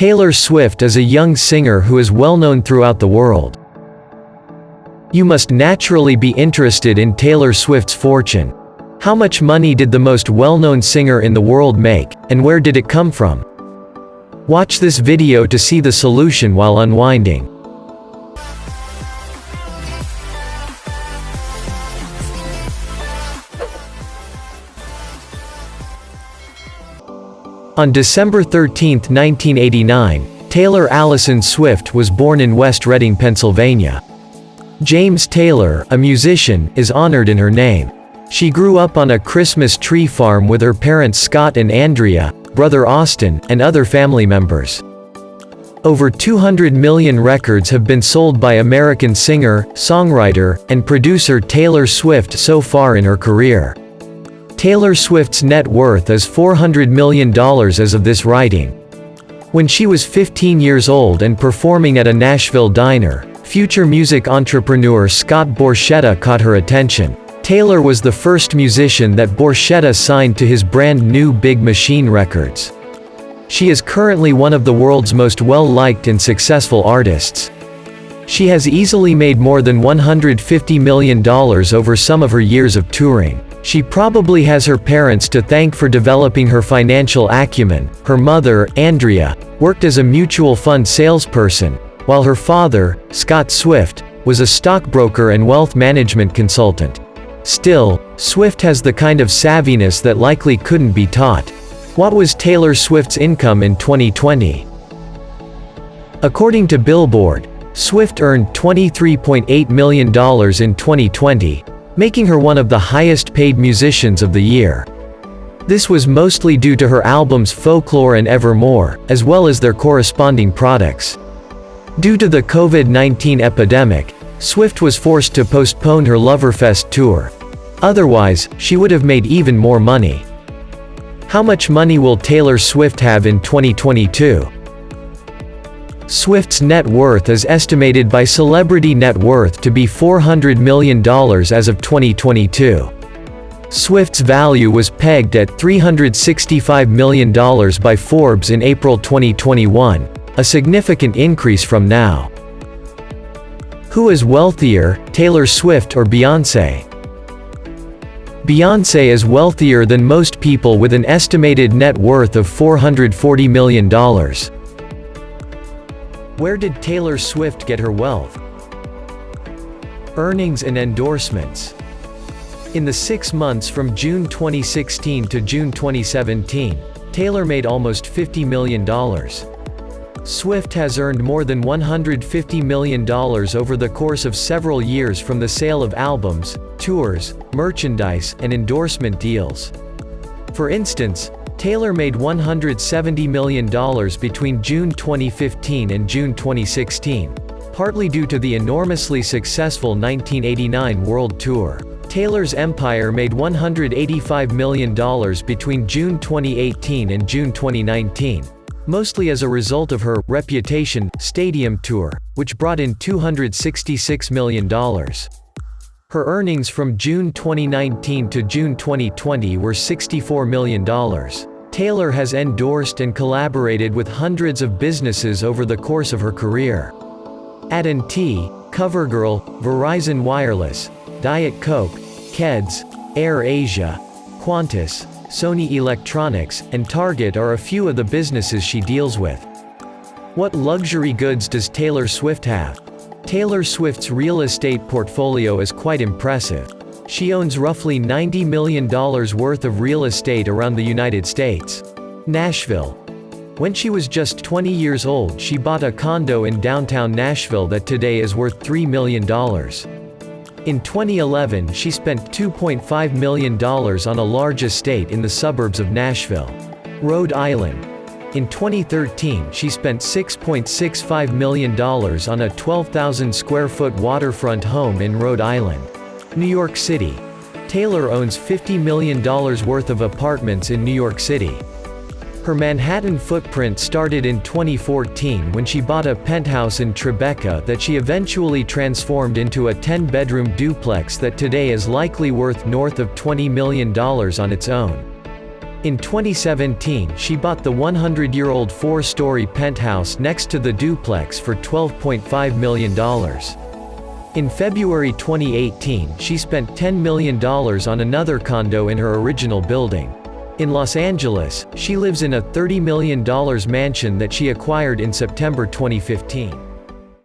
Taylor Swift is a young singer who is well known throughout the world. You must naturally be interested in Taylor Swift's fortune. How much money did the most well-known singer in the world make, and where did it come from? Watch this video to see the solution while unwinding. On December 13, 1989, Taylor Allison Swift was born in West Reading, Pennsylvania. James Taylor, a musician, is honored in her name. She grew up on a Christmas tree farm with her parents Scott and Andrea, brother Austin, and other family members. Over 200 million records have been sold by American singer, songwriter, and producer Taylor Swift so far in her career. Taylor Swift's net worth is $400 million as of this writing. When she was 15 years old and performing at a Nashville diner, future music entrepreneur Scott Borchetta caught her attention. Taylor was the first musician that Borchetta signed to his brand new Big Machine Records. She is currently one of the world's most well-liked and successful artists. She has easily made more than $150 million over some of her years of touring. She probably has her parents to thank for developing her financial acumen. Her mother, Andrea, worked as a mutual fund salesperson, while her father, Scott Swift, was a stockbroker and wealth management consultant. Still, Swift has the kind of savviness that likely couldn't be taught. What was Taylor Swift's income in 2020? According to Billboard, Swift earned $23.8 million in 2020, making her one of the highest-paid musicians of the year. This was mostly due to her albums Folklore and Evermore, as well as their corresponding products. Due to the COVID-19 epidemic, Swift was forced to postpone her Loverfest tour. Otherwise, she would have made even more money. How much money will Taylor Swift have in 2022? Swift's net worth is estimated by Celebrity Net Worth to be $400 million as of 2022. Swift's value was pegged at $365 million by Forbes in April 2021, a significant increase from now. Who is wealthier, Taylor Swift or Beyoncé? Beyoncé is wealthier than most people with an estimated net worth of $440 million. Where did Taylor Swift get her wealth? Earnings and endorsements. In the 6 months from June 2016 to June 2017, Taylor made almost $50 million. Swift has earned more than $150 million over the course of several years from the sale of albums, tours, merchandise, and endorsement deals. For instance, Taylor made $170 million between June 2015 and June 2016, partly due to the enormously successful 1989 World Tour. Taylor's empire made $185 million between June 2018 and June 2019, mostly as a result of her Reputation Stadium Tour, which brought in $266 million. Her earnings from June 2019 to June 2020 were $64 million. Taylor has endorsed and collaborated with hundreds of businesses over the course of her career. AT&T, CoverGirl, Verizon Wireless, Diet Coke, Keds, AirAsia, Qantas, Sony Electronics, and Target are a few of the businesses she deals with. What luxury goods does Taylor Swift have? Taylor Swift's real estate portfolio is quite impressive. She owns roughly $90 million worth of real estate around the United States. Nashville. When she was just 20 years old, she bought a condo in downtown Nashville that today is worth $3 million. In 2011, she spent $2.5 million on a large estate in the suburbs of Nashville, Rhode Island. In 2013, she spent $6.65 million on a 12,000 square foot waterfront home in Rhode Island. New York City. Taylor owns $50 million worth of apartments in New York City. Her Manhattan footprint started in 2014 when she bought a penthouse in Tribeca that she eventually transformed into a 10-bedroom duplex that today is likely worth north of $20 million on its own. In 2017 she bought the 100-year-old 4-story penthouse next to the duplex for $12.5 million. In February 2018 she spent $10 million on another condo in her original building. In Los Angeles, she lives in a $30 million mansion that she acquired in September 2015.